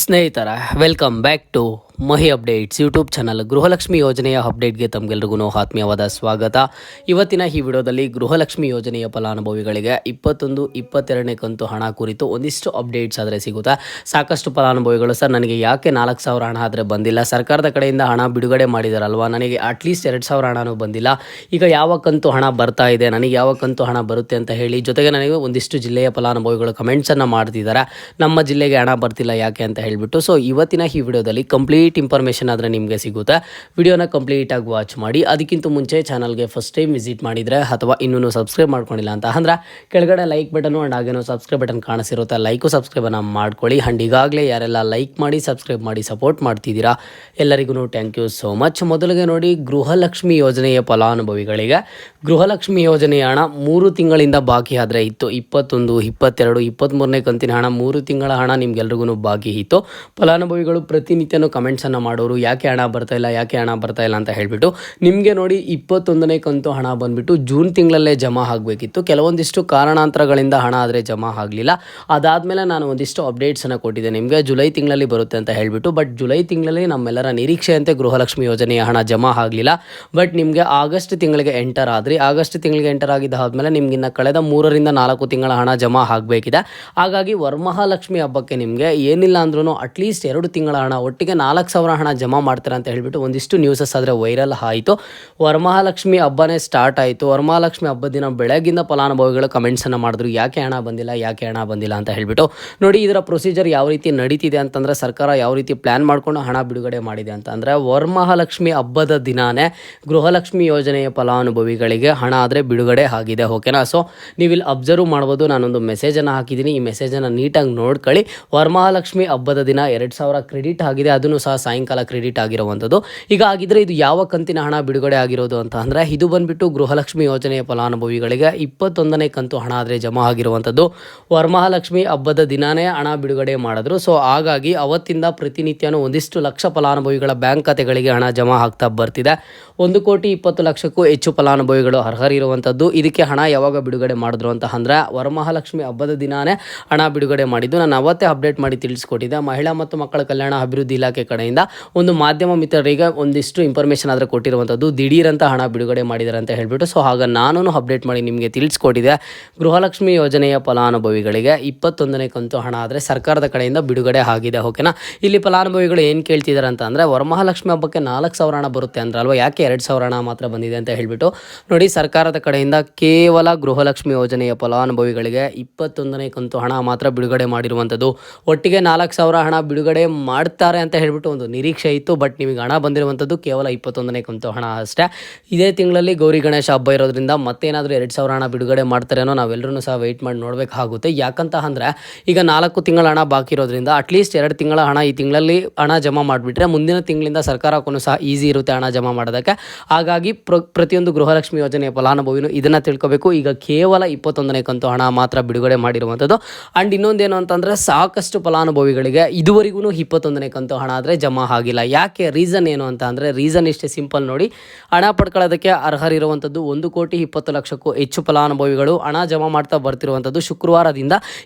ಸ್ನೇಹಿತರ welcome back to Mahi updates YouTube channel. Gruhalakshmi ಯೋಜನೆಯ ಅಪ್ಡೇಟ್ಗೆ ತಮಗೆಲ್ಲರಿಗೂ ಆತ್ಮೀಯವಾದ ಸ್ವಾಗತ. ಇವತ್ತಿನ ಈ ವಿಡಿಯೋದಲ್ಲಿ ಗೃಹಲಕ್ಷ್ಮಿ ಯೋಜನೆಯ ಫಲಾನುಭವಿಗಳಿಗೆ 22ನೇ ಕಂತು ಹಣ ಕುರಿತು ಒಂದಿಷ್ಟು ಅಪ್ಡೇಟ್ಸ್ ಆದರೆ ಸಿಗುತ್ತೆ. ಸಾಕಷ್ಟು ಫಲಾನುಭವಿಗಳು ಸರ್ ನನಗೆ ಯಾಕೆ 4,000 ಹಣ ಆದರೆ ಬಂದಿಲ್ಲ, ಸರ್ಕಾರದ ಕಡೆಯಿಂದ ಹಣ ಬಿಡುಗಡೆ ಮಾಡಿದಾರಲ್ವಾ, ನನಗೆ ಅಟ್ಲೀಸ್ಟ್ 2,000 ಹಣನೂ ಬಂದಿಲ್ಲ, ಈಗ ಯಾವ ಕಂತು ಹಣ ಬರ್ತಾ ಇದೆ, ನನಗೆ ಯಾವ ಕಂತು ಹಣ ಬರುತ್ತೆ ಅಂತ ಹೇಳಿ. ಜೊತೆಗೆ ನನಗೆ ಒಂದಿಷ್ಟು ಜಿಲ್ಲೆಯ ಫಲಾನುಭವಿಗಳು ಕಮೆಂಟ್ಸನ್ನು ಮಾಡ್ತಿದ್ದಾರೆ, ನಮ್ಮ ಜಿಲ್ಲೆಗೆ ಹಣ ಬರ್ತಿಲ್ಲ ಯಾಕೆ ಅಂತ ಹೇಳಿಬಿಟ್ಟು. ಸೊ ಇವತ್ತಿನ ಈ ವಿಡಿಯೋದಲ್ಲಿ ಕಂಪ್ಲೀಟ್ ಇನ್ಫಾರ್ಮೇಷನ್ ಆದರೆ ನಿಮಗೆ ಸಿಗುತ್ತೆ. ವಿಡಿಯೋನ ಕಂಪ್ಲೀಟಾಗಿ ವಾಚ್ ಮಾಡಿ. ಅದಕ್ಕಿಂತ ಮುಂಚೆ ಚಾನಲ್ಗೆ ಫಸ್ಟ್ ಟೈಮ್ ವಿಸಿಟ್ ಮಾಡಿದರೆ ಅಥವಾ ಇನ್ನೂ ಸಬ್ಸ್ಕ್ರೈಬ್ ಮಾಡ್ಕೊಂಡಿಲ್ಲ ಅಂತ ಅಂದ್ರೆ ಕೆಳಗಡೆ ಲೈಕ್ ಬಟನು ಆ್ಯಂಡ್ ಹಾಗೇನೋ ಸಬ್ಸ್ಕ್ರೈಬ್ ಬಟನ್ ಕಾಣಿಸಿರುತ್ತೆ, ಲೈಕು ಸಬ್ಸ್ಕ್ರೈಬನ್ನು ಮಾಡ್ಕೊಳ್ಳಿ. ಆ್ಯಂಡ್ ಈಗಾಗಲೇ ಯಾರೆಲ್ಲ ಲೈಕ್ ಮಾಡಿ ಸಬ್ಸ್ಕ್ರೈಬ್ ಮಾಡಿ ಸಪೋರ್ಟ್ ಮಾಡ್ತಿದ್ದೀರಾ ಎಲ್ಲರಿಗೂ ಥ್ಯಾಂಕ್ ಯು ಸೋ ಮಚ್. ಮೊದಲಿಗೆ ನೋಡಿ, ಗೃಹಲಕ್ಷ್ಮಿ ಯೋಜನೆಯ ಫಲಾನುಭವಿಗಳಿಗೆ ಗೃಹಲಕ್ಷ್ಮಿ ಯೋಜನೆಯ ಹಣ 3 ತಿಂಗಳಿಂದ ಬಾಕಿ ಆದರೆ ಇತ್ತು. 21, 22, 23ನೇ ಕಂತಿನ ಹಣ 3 ತಿಂಗಳ ಹಣ ನಿಮ್ಗೆಲ್ರಿಗೂ ಬಾಕಿ ಇತ್ತು. ಫಲಾನುಭವಿಗಳು ಪ್ರತಿನಿತ್ಯನೂ ಕಮೆಂಟ್ಸನ್ನು ಮಾಡೋರು, ಯಾಕೆ ಹಣ ಬರ್ತಾ ಇಲ್ಲ ಅಂತ ಹೇಳಿಬಿಟ್ಟು. ನಿಮಗೆ ನೋಡಿ 21ನೇ ಕಂತು ಹಣ ಬಂದುಬಿಟ್ಟು ಜೂನ್ ತಿಂಗಳಲ್ಲೇ ಜಮಾ ಆಗಬೇಕಿತ್ತು. ಕೆಲವೊಂದಿಷ್ಟು ಕಾರಣಾಂತರಗಳಿಂದ ಹಣ ಆದರೆ ಜಮಾ ಆಗಲಿಲ್ಲ. ಅದಾದಮೇಲೆ ನಾನು ಒಂದಿಷ್ಟು ಅಪ್ಡೇಟ್ಸನ್ನು ಕೊಟ್ಟಿದ್ದೆ ನಿಮಗೆ, ಜುಲೈ ತಿಂಗಳಲ್ಲಿ ಬರುತ್ತೆ ಅಂತ ಹೇಳಿಬಿಟ್ಟು. ಬಟ್ ಜುಲೈ ತಿಂಗಳಲ್ಲಿ ನಮ್ಮೆಲ್ಲರ ನಿರೀಕ್ಷೆಯಂತೆ ಗೃಹಲಕ್ಷ್ಮಿ ಯೋಜನೆಯ ಹಣ ಜಮಾ ಆಗಲಿಲ್ಲ. ಬಟ್ ನಿಮಗೆ ಆಗಸ್ಟ್ ತಿಂಗಳಿಗೆ ಎಂಟರ್ ಆದ್ರಿ. ಆಗಸ್ಟ್ ತಿಂಗಳಿಗೆ ಎಂಟರ್ ಆಗಿದ್ದಾದ್ಮೇಲೆ ನಿಮ್ಗೆ ಇನ್ನು ಕಳೆದ 3ರಿಂದ 4 ತಿಂಗಳ ಹಣ ಜಮಾ ಆಗಬೇಕಿದೆ. ಹಾಗಾಗಿ ವರಮಹಾಲಕ್ಷ್ಮಿ ಹಬ್ಬಕ್ಕೆ ನಿಮಗೆ ಏನಿಲ್ಲ ಅಂದ್ರೂ ಅಟ್ಲೀಸ್ಟ್ 2 ತಿಂಗಳ ಹಣ ಒಟ್ಟಿಗೆ 4,000 ಹಣ ಜಮಾ ಮಾಡ್ತಾರೆ ಅಂತ ಹೇಳಿಬಿಟ್ಟು ಒಂದಿಷ್ಟು ನ್ಯೂಸಸ್ ಆದರೆ ವೈರಲ್ ಆಯಿತು. ವರಮಹಾಲಕ್ಷ್ಮಿ ಹಬ್ಬನೇ ಸ್ಟಾರ್ಟ್ ಆಯಿತು. ವರಮಹಾಲಕ್ಷ್ಮಿ ಹಬ್ಬದ ದಿನ ಬೆಳಗಿಂದ ಫಲಾನುಭವಿಗಳು ಕಮೆಂಟ್ಸನ್ನು ಮಾಡಿದ್ರು, ಯಾಕೆ ಹಣ ಬಂದಿಲ್ಲ ಅಂತ ಹೇಳಿಬಿಟ್ಟು. ನೋಡಿ, ಇದರ ಪ್ರೊಸೀಜರ್ ಯಾವ ರೀತಿ ನಡೀತಿದೆ ಅಂತಂದರೆ, ಸರ್ಕಾರ ಯಾವ ರೀತಿ ಪ್ಲ್ಯಾನ್ ಮಾಡಿಕೊಂಡು ಹಣ ಬಿಡುಗಡೆ ಮಾಡಿದೆ ಅಂತಂದರೆ, ವರಮಹಾಲಕ್ಷ್ಮಿ ಹಬ್ಬದ ದಿನಾನೇ ಗೃಹಲಕ್ಷ್ಮಿ ಯೋಜನೆಯ ಫಲಾನುಭವಿಗಳಿಗೆ ಹಣ ಆದರೆ ಬಿಡುಗಡೆ ಆಗಿದೆ. ಓಕೆನಾ? ಸೊ ನೀವು ಇಲ್ಲಿ ಅಬ್ಸರ್ವ್ ಮಾಡ್ಬೋದು, ನಾನೊಂದು ಮೆಸೇಜನ್ನು ಹಾಕಿದ್ದೀನಿ, ಈ ಮೆಸೇಜನ್ನು ನೀಟಾಗಿ ನೋಡ್ಕೊಳ್ಳಿ. ವರಮಹಾಲಕ್ಷ್ಮಿ ಹಬ್ಬದ ದಿನ 2,000 ಕ್ರೆಡಿಟ್ ಆಗಿದೆ, ಅದನ್ನು ಸಹ ಸಾಯಂಕಾಲ ಕ್ರೆಡಿಟ್ ಆಗಿರುವಂಥದ್ದು. ಈಗ ಆಗಿದ್ರೆ ಇದು ಯಾವ ಕಂತಿನ ಹಣ ಬಿಡುಗಡೆ ಆಗಿರೋದು ಅಂತ ಅಂದರೆ, ಇದು ಬಂದುಬಿಟ್ಟು ಗೃಹಲಕ್ಷ್ಮಿ ಯೋಜನೆಯ ಫಲಾನುಭವಿಗಳಿಗೆ 21ನೇ ಕಂತು ಹಣ ಆದರೆ ಜಮಾ ಆಗಿರುವಂಥದ್ದು. ವರಮಹಾಲಕ್ಷ್ಮಿ ಹಬ್ಬದ ದಿನಾನೇ ಹಣ ಬಿಡುಗಡೆ ಮಾಡಿದ್ರು. ಸೊ ಹಾಗಾಗಿ ಅವತ್ತಿಂದ ಪ್ರತಿನಿತ್ಯನೂ ಒಂದಿಷ್ಟು ಲಕ್ಷ ಫಲಾನುಭವಿಗಳ ಬ್ಯಾಂಕ್ ಖಾತೆಗಳಿಗೆ ಹಣ ಜಮಾ ಆಗ್ತಾ ಬರ್ತಿದೆ. 1,20,00,000ಕ್ಕೂ ಹೆಚ್ಚು ಫಲಾನುಭವಿಗಳು ಅರ್ಹರಿರುವಂಥದ್ದು. ಇದಕ್ಕೆ ಹಣ ಯಾವಾಗ ಬಿಡುಗಡೆ ಮಾಡಿದ್ರು ಅಂತ ಅಂದರೆ, ವರಮಹಾಲಕ್ಷ್ಮಿ ಹಬ್ಬದ ದಿನಾನೇ ಹಣ ಬಿಡುಗಡೆ ಮಾಡಿದ್ದು. ನಾನು ಅವತ್ತೇ ಅಪ್ಡೇಟ್ ಮಾಡಿ ತಿಳಿಸ್ಕೊಟ್ಟಿದ್ದೆ. ಮಹಿಳಾ ಮತ್ತು ಮಕ್ಕಳ ಕಲ್ಯಾಣ ಅಭಿವೃದ್ಧಿ ಇಲಾಖೆ ಕಡೆಯಿಂದ ಒಂದು ಮಾಧ್ಯಮ ಮಿತ್ರರಿಗೆ ಒಂದಿಷ್ಟು ಇನ್ಫಾರ್ಮೇಷನ್ ಆದರೆ ಕೊಟ್ಟಿರುವಂಥದ್ದು, ದಿಢೀರಂತ ಹಣ ಬಿಡುಗಡೆ ಮಾಡಿದ್ದಾರೆ ಅಂತ ಹೇಳಿಬಿಟ್ಟು. ಸೊ ಆಗ ನಾನು ಅಪ್ಡೇಟ್ ಮಾಡಿ ನಿಮಗೆ ತಿಳಿಸ್ಕೊಟ್ಟಿದ್ದೆ, ಗೃಹಲಕ್ಷ್ಮಿ ಯೋಜನೆಯ ಫಲಾನುಭವಿಗಳಿಗೆ 21ನೇ ಕಂತು ಹಣ ಆದರೆ ಸರ್ಕಾರದ ಕಡೆಯಿಂದ ಬಿಡುಗಡೆ ಆಗಿದೆ. ಓಕೆನಾ? ಇಲ್ಲಿ ಫಲಾನುಭವಿಗಳು ಏನು ಕೇಳ್ತಿದ್ದಾರೆ ಅಂತ ಅಂದರೆ, ವರಮಹಾಲಕ್ಷ್ಮಿ ಹಬ್ಬಕ್ಕೆ 4,000 ಹಣ ಬರುತ್ತೆ ಅಂದ್ರಲ್ವ, ಯಾಕೆ 2,000 ಹಣ ಮಾತ್ರ ಬಂದಿದೆ ಅಂತ ಹೇಳಿಬಿಟ್ಟು. ನೋಡಿ, ಸರ್ಕಾರದ ಕಡೆಯಿಂದ ಕೇವಲ ಗೃಹಲಕ್ಷ್ಮಿ ಯೋಜನೆಯ ಫಲಾನುಭವಿಗಳಿಗೆ 21ನೇ ಕಂತು ಹಣ ಮಾತ್ರ ಬಿಡುಗಡೆ ಮಾಡಿರುವಂಥದ್ದು. ಒಟ್ಟಿಗೆ 4,000 ಹಣ ಬಿಡುಗಡೆ ಮಾಡ್ತಾರೆ ಅಂತ ಹೇಳಿಬಿಟ್ಟು ಒಂದು ನಿರೀಕ್ಷೆ ಇತ್ತು. ಬಟ್ ನಿಮಗೆ ಹಣ ಬಂದಿರುವಂಥದ್ದು ಕೇವಲ 21ನೇ ಕಂತು ಹಣ ಅಷ್ಟೇ. ಇದೇ ತಿಂಗಳಲ್ಲಿ ಗೌರಿ ಗಣೇಶ ಹಬ್ಬ ಇರೋದ್ರಿಂದ ಮತ್ತೇನಾದರೂ 2,000 ಹಣ ಬಿಡುಗಡೆ ಮಾಡ್ತಾರೇನೋ, ನಾವೆಲ್ಲರೂ ಸಹ ವೆಯ್ಟ್ ಮಾಡಿ ನೋಡಬೇಕಾಗುತ್ತೆ. ಯಾಕಂತ ಅಂದರೆ, ಈಗ 4 ತಿಂಗಳ ಹಣ ಬಾಕಿ ಇರೋದ್ರಿಂದ ಅಟ್ಲೀಸ್ಟ್ 2 ತಿಂಗಳ ಹಣ ಈ ತಿಂಗಳಲ್ಲಿ ಹಣ ಜಮಾ ಮಾಡಿಬಿಟ್ರೆ ಮುಂದಿನ ತಿಂಗಳಿಂದ ಸರ್ಕಾರಕ್ಕೂ ಸಹ ಈಸಿ ಇರುತ್ತೆ ಹಣ ಜಮಾ ಮಾಡೋದಕ್ಕೆ. ಹಾಗಾಗಿ ಪ್ರತಿಯೊಂದು ಗೃಹಲಕ್ಷ್ಮಿ ಯೋಜನೆಯ ಫಲಾನುಭವಿನೂ ಇದನ್ನು ತಿಳ್ಕೋಬೇಕು. ಈಗ ಕೇವಲ 21ನೇ ಕಂತು ಹಣ ಮಾತ್ರ ಬಿಡುಗಡೆ ಮಾಡಿರುವಂಥದ್ದು. ಆ್ಯಂಡ್ ಇನ್ನೊಂದೇನು ಅಂತಂದರೆ, ಸಾಕಷ್ಟು ಫಲಾನುಭವಿಗಳಿಗೆ ಇದುವರೆಗೂ 21ನೇ ಕಂತು ಹಣ ಆದರೆ ಜಮಾ ಆಗಿಲ್ಲ. ಯಾಕೆ? ರೀಸನ್ ಏನು ಅಂತ ಅಂದರೆ, ರೀಸನ್ ಇಷ್ಟೇ ಸಿಂಪಲ್. ನೋಡಿ, ಹಣ ಪಡ್ಕೊಳ್ಳೋದಕ್ಕೆ ಅರ್ಹರಿರುವಂಥದ್ದು 1,20,00,000ಕ್ಕೂ ಹೆಚ್ಚು ಫಲಾನುಭವಿಗಳು ಹಣ ಜಮಾ ಮಾಡ್ತಾ ಬರ್ತಿರುವಂಥದ್ದು. ಶುಕ್ರವಾರದಿಂದ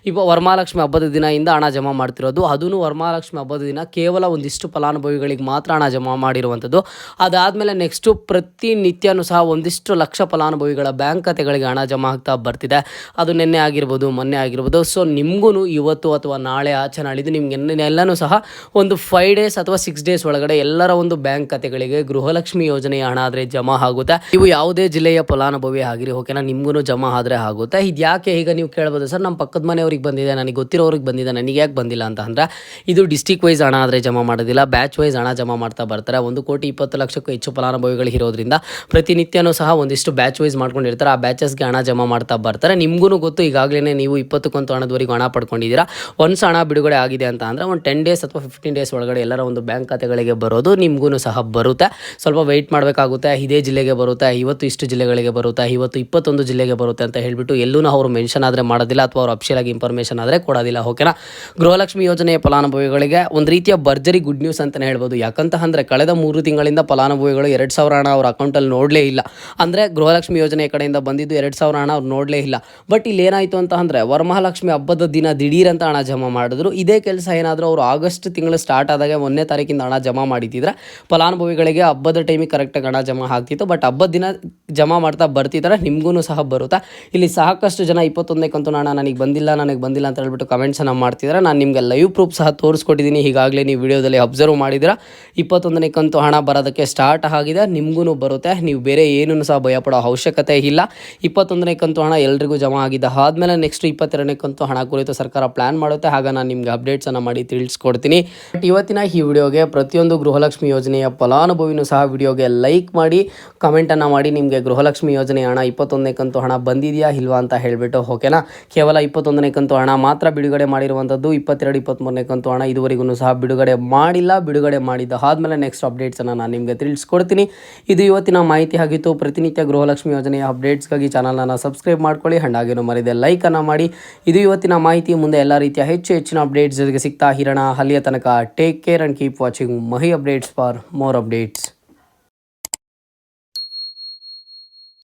ವರಮಹಾಲಕ್ಷ್ಮಿ ಹಬ್ಬದ ದಿನದಿಂದ ಹಣ ಜಮಾ ಮಾಡ್ತಿರೋದು. ಅದೂ ವರಮಹಾಲಕ್ಷ್ಮಿ ಹಬ್ಬದ ದಿನ ಕೇವಲ ಒಂದಿಷ್ಟು ಫಲಾನುಭವಿಗಳಿಗೆ ಮಾತ್ರ ಹಣ ಜಮಾ ಮಾಡಿರುವಂಥದ್ದು. ಅದಾದಮೇಲೆ ನೆಕ್ಸ್ಟು ಪ್ರತಿನಿತ್ಯನೂ ಸಹ ಒಂದಿಷ್ಟು ಲಕ್ಷ ಫಲಾನುಭವಿಗಳ ಬ್ಯಾಂಕ್ ಖಾತೆಗಳಿಗೆ ಹಣ ಜಮಾ ಆಗ್ತಾ ಬರ್ತಿದೆ. ಅದು ನಿನ್ನೆ ಆಗಿರ್ಬೋದು, ಮೊನ್ನೆ ಆಗಿರ್ಬೋದು. ಸೊ ನಿಮಗೂ ಇವತ್ತು ಅಥವಾ ನಾಳೆ ಆಚೆ ನಾಳಿದ್ದು ನಿಮ್ಗೆ ಎಲ್ಲನೂ ಸಹ ಒಂದು 5 ಡೇಸ್ ಅಥವಾ 6 ಡೇಸ್ ಒಳಗಡೆ ಎಲ್ಲರ ಒಂದು ಬ್ಯಾಂಕ್ ಖಾತೆಗಳಿಗೆ ಗೃಹಲಕ್ಷ್ಮಿ ಯೋಜನೆಯ ಹಣ ಆದರೆ ಜಮಾ ಆಗುತ್ತೆ. ನೀವು ಯಾವುದೇ ಜಿಲ್ಲೆಯ ಫಲಾನುಭವಿ ಆಗಿರಿ, ಓಕೆನಾ, ನಿಮಗೂ ಜಮಾ ಆದರೆ ಆಗುತ್ತೆ. ಇದು ಯಾಕೆ? ಈಗ ನೀವು ಕೇಳ್ಬೋದು, ಸರ್ ನಮ್ಮ ಪಕ್ಕದ ಮನೆಯವ್ರಿಗೆ ಬಂದಿದೆ, ನನಗೆ ಗೊತ್ತಿರೋರಿಗೆ ಬಂದಿದೆ, ನನಗೆ ಯಾಕೆ ಬಂದಿಲ್ಲ ಅಂತ ಅಂದರೆ, ಇದು ಡಿಸ್ಟಿಕ್ ವೈಸ್ ಹಣ ಆದರೆ ಜಮಾ ಮಾಡೋದಿಲ್ಲ, ಬ್ಯಾಚ್ ವೈಸ್ ಹಣ ಜಮಾ ಮಾಡ್ತಾ ಬರ್ತಾರೆ. 1,20,00,000ಕ್ಕೂ ಹೆಚ್ಚು ಫಲಾನುಭವಿಗಳು ಇರೋದ್ರಿಂದ ಪ್ರತಿನಿತ್ಯನೂ ಸಹ ಒಂದಿಷ್ಟು ಬ್ಯಾಚ್ ವೈಸ್ ಮಾಡ್ಕೊಂಡಿರ್ತಾರೆ. ಆ ಬ್ಯಾಚಸ್ಗೆ ಹಣ ಜಮಾ ಮಾಡ್ತಾ ಬರ್ತಾರೆ. ನಿಮಗೂ ಗೊತ್ತು, ಈಗಾಗಲೇ ನೀವು 20 ಕಂತು ಹಣದವರೆಗೂ ಹಣ ಪಡ್ಕೊಂಡಿದ್ದೀರಾ. ಒನ್ಸ್ ಹಣ ಬಿಡುಗಡೆ ಆಗಿದೆ ಅಂತ ಅಂದರೆ ಒಂದು 10 ಡೇಸ್ ಅಥವಾ 15 ಡೇಸ್ ಒಳಗಡೆ ಎಲ್ಲರ ಒಂದು ಬ್ಯಾಂಕ್ ಖಾತೆಗಳಿಗೆ ಬರೋದು ನಿಮಗೂ ಸಹ ಬರುತ್ತೆ. ಸ್ವಲ್ಪ ವೆಯ್ಟ್ ಮಾಡಬೇಕಾಗುತ್ತೆ. ಇದೇ ಜಿಲ್ಲೆಗೆ ಬರುತ್ತೆ, ಇವತ್ತು ಇಷ್ಟು ಜಿಲ್ಲೆಗಳಿಗೆ ಬರುತ್ತೆ, ಇವತ್ತು 21 ಜಿಲ್ಲೆಗೆ ಬರುತ್ತೆ ಅಂತ ಹೇಳಿಬಿಟ್ಟು ಎಲ್ಲೂ ಅವರು ಮೆನ್ಷನ್ ಆದರೆ ಮಾಡೋದಿಲ್ಲ ಅಥವಾ ಅವರು ಅಫಿಷಿಯಲ್ ಆಗಿ ಇನ್ಫಾರ್ಮೇಷನ್ ಆದರೆ ಕೊಡೋದಿಲ್ಲ. ಓಕೆನಾ? ಗೃಹಲಕ್ಷ್ಮಿ ಯೋಜನೆಯ ಫಲಾನುಭವಿಗಳಿಗೆ ಒಂದು ರೀತಿಯ ಭರ್ಜರಿ ಗುಡ್ ನ್ಯೂಸ್ ಅಂತಲೇ ಹೇಳ್ಬೋದು. ಯಾಕಂತ ಅಂದರೆ, ಕಳೆದ 3 ತಿಂಗಳಿಂದ ಫಲಾನುಭವಿಗಳು 2,000 ಹಣ ಅವ್ರ ಅಕೌಂಟಲ್ಲಿ ನೋಡಲೇ ಇಲ್ಲ. ಅಂದರೆ ಗೃಹಲಕ್ಷ್ಮಿ ಯೋಜನೆ ಕಡೆಯಿಂದ ಬಂದಿದ್ದು 2,000 ಹಣ ಅವ್ರು ನೋಡಲೇ ಇಲ್ಲ. ಬಟ್ ಇಲ್ಲಿ ಏನಾಯಿತು ಅಂತ ಅಂದರೆ ವರಮಹಾಲಕ್ಷ್ಮಿ ಹಬ್ಬದ ದಿನ ದಿಢೀರಂತ ಹಣ ಜಮಾ ಮಾಡಿದ್ರು. ಇದೇ ಕೆಲಸ ಏನಾದರೂ ಅವರು ಆಗಸ್ಟ್ ತಿಂಗಳು ಸ್ಟಾರ್ಟ್ ಆದಾಗ 1ನೇ ತಾರೀಕಿಂದ ಹಣ ಜಮಾ ಮಾಡಿದ್ದಿದ್ರೆ ಫಲಾನುಭವಿಗಳಿಗೆ ಹಬ್ಬದ ಟೈಮಿಗೆ ಕರೆಕ್ಟಾಗಿ ಹಣ ಜಮಾ ಆಗ್ತಿತ್ತು. ಬಟ್ ಹಬ್ಬದ ದಿನ ಜಮಾ ಮಾಡ್ತಾ ಬರ್ತಿದ್ದಾರೆ, ನಿಮಗೂ ಸಹ ಬರುತ್ತಾ. ಇಲ್ಲಿ ಸಾಕಷ್ಟು ಜನ 21ನೇ ಕಂತು ಹಣ ನನಗೆ ಬಂದಿಲ್ಲ ಅಂತ ಹೇಳ್ಬಿಟ್ಟು ಕಮೆಂಟ್ಸನ್ನು ಮಾಡ್ತಿದ್ದಾರೆ. ನಾನು ನಿಮಗೆ ಲೈವ್ ಪ್ರೂಫ್ ಸಹ ತೋರಿಸ್ಕೊಟ್ಟಿದ್ದೀನಿ. ಈಗಾಗಲೇ ನೀವು ವಿಡಿಯೋದಲ್ಲಿ ಅಬ್ಸರ್ವ್ ಮಾಡಿದ್ದೀರಾ. 21ನೇ ಕಂತು ಹಣ ಬರೋದಕ್ಕೆ ಸ್ಟಾರ್ಟ್ ಆಗಿದೆ, ನಿಮಗೂ ಬರುತ್ತೆ. ನೀವು ಬೇರೆ ಏನೂ ಸಹ ಭಯಪಡೋ ಅವಶ್ಯಕತೆ ಇಲ್ಲ. 21ನೇ ಕಂತು ಹಣ ಎಲ್ರಿಗೂ ಜಮಾ ಆಗಿದೆ ಆದಮೇಲೆ ನೆಕ್ಸ್ಟ್ 22ನೇ ಕಂತು ಹಣ ಕುರಿತು ಸರ್ಕಾರ ಪ್ಲಾನ್ ಮಾಡುತ್ತೆ. ಆಗ ನಾನು ನಿಮಗೆ ಅಪ್ಡೇಟ್ಸನ್ನು ಮಾಡಿ ತಿಳಿಸ್ಕೊಡ್ತೀನಿ. ಬಟ್ ಇವತ್ತಿನ ಈ ವಿಡಿಯೋಗೆ ಪ್ರತಿಯೊಂದು ಗೃಹಲಕ್ಷ್ಮಿ ಯೋಜನೆಯ ಫಲಾನುಭವಿನೂ ಸಹ ವಿಡಿಯೋಗೆ ಲೈಕ್ ಮಾಡಿ ಕಮೆಂಟನ್ನು ಮಾಡಿ ನಿಮಗೆ ಗೃಹಲಕ್ಷ್ಮಿ ಯೋಜನೆ ಹಣ 21ನೇ ಕಂತು ಹಣ ಬಂದಿದೆಯಾ ಇಲ್ವಾ ಅಂತ ಹೇಳಿಬಿಟ್ಟು. ಓಕೆನಾ, ಕೇವಲ 21ನೇ ಕಂತು ಹಣ ಮಾತ್ರ ಬಿಡುಗಡೆ ಮಾಡಿರುವಂಥದ್ದು. 22, 23ನೇ ಕಂತು ಹಣ ಇದುವರೆಗೂ ಸಹ ಬಿಡುಗಡೆ ಮಾಡಿಲ್ಲ. ಬಿಡುಗಡೆ ಮಾಡಿದ್ದು ಆದಮೇಲೆ ನೆಕ್ಸ್ಟ್ ಅಪ್ಡೇಟ್ಸನ್ನು ನಾನು ನಿಮಗೆ ತಿಳಿಸ್ಕೊಡ್ತೀನಿ. ಇದು ಇವತ್ತಿನ ಮಾಹಿತಿ ಆಗಿತ್ತು. ಪ್ರತಿನಿತ್ಯ ಗೃಹಲಕ್ಷ್ಮಿ ಯೋಜನೆಯ ಅಪ್ಡೇಟ್ಸ್ಗಾಗಿ ಚಾನಲನ್ನು ಸಬ್ಸ್ಕ್ರೈಬ್ ಮಾಡ್ಕೊಳ್ಳಿ. ಹಾಗೇನೂ ಮರಿದೆ ಲೈಕನ್ನು ಮಾಡಿ. ಇದು ಇವತ್ತಿನ ಮಾಹಿತಿ. ಮುಂದೆ ಎಲ್ಲ ರೀತಿಯ ಹೆಚ್ಚಿನ ಅಪ್ಡೇಟ್ಸ್ ಜೊತೆಗೆ ಸಿಗ್ತಾ ಇರೋಣ. ಅಲ್ಲಿಯ ತನಕ take care and keep watching Mahi updates for more updates.